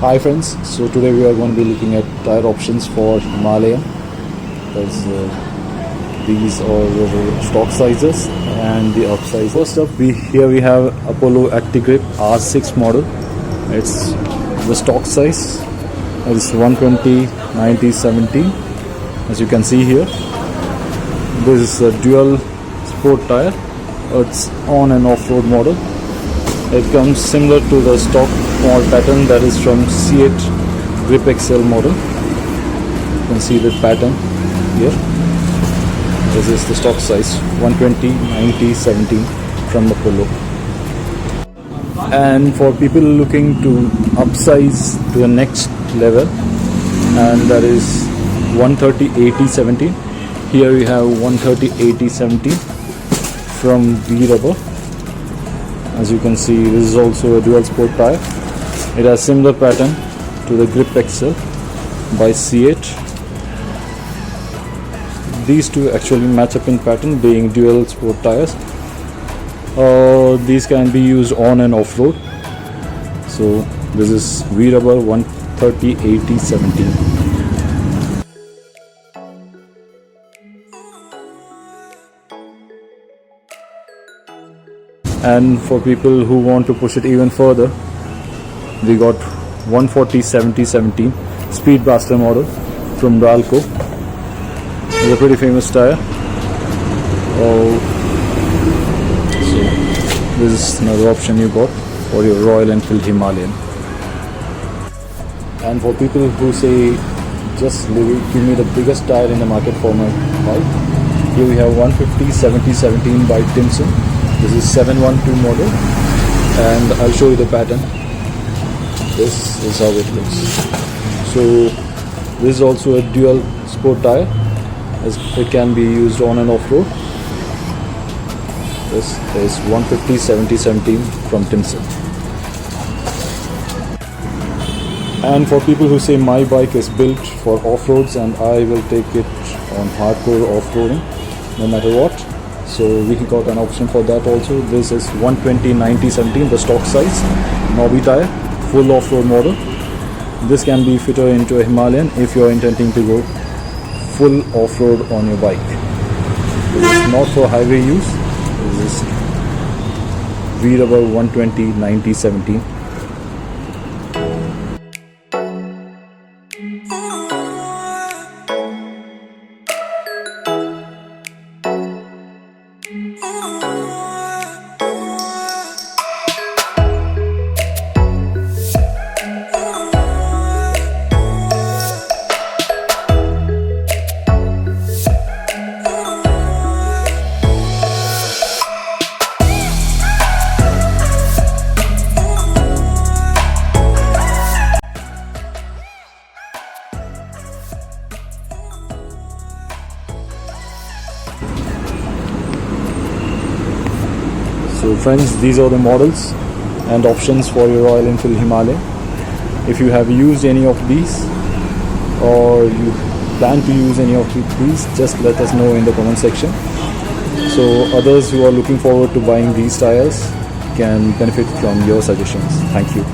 Hi friends, so today we are going to be looking at tire options for Himalayan. These are the stock sizes and the upsizes. First up, here we have Apollo ActiGrip R6 model. It's the stock size. It's 120 90 17. As you can see here, this is a dual sport tire. It's on and off-road model. It comes similar to the stock small pattern that is from C8 Grip XL model. You can see the pattern here. This is the stock size 120 90 17 from the Polo. And for people looking to upsize to the next level, and that is 130 80 17. Here we have 130 80 17 from V Rubber. As you can see, this is also a dual sport tire. It has similar pattern to the Grip XL by C8. These two actually match up in pattern, being dual sport tires. These can be used on and off road. So this is V Rubber 130 80 17. And for people who want to push it even further, we got 140 70 17 Speed Blaster model from Dalco. It's a pretty famous tire. So this is another option you got for your Royal Enfield Himalayan. And for people who say, just give me the biggest tire in the market for my bike, here we have 150 70 17 by Timson. This is 712 model, and I'll show you the pattern. This is how it looks. So this is also a dual sport tire, as it can be used on and off road. This is 150 70 17 from Timson. And for people who say my bike is built for off-roads and I will take it on hardcore off-roading no matter what, so we got an option for that also. This is 120 90 17, the stock size knobby tire, full off-road model. This can be fitted into a Himalayan if you are intending to go full off-road on your bike. This is not for highway use. This is V Rubber 120 90 17. So friends, these are the models and options for your Royal Enfield Himalayan. If you have used any of these or you plan to use any of these, just let us know in the comment section. So others who are looking forward to buying these tires can benefit from your suggestions. Thank you.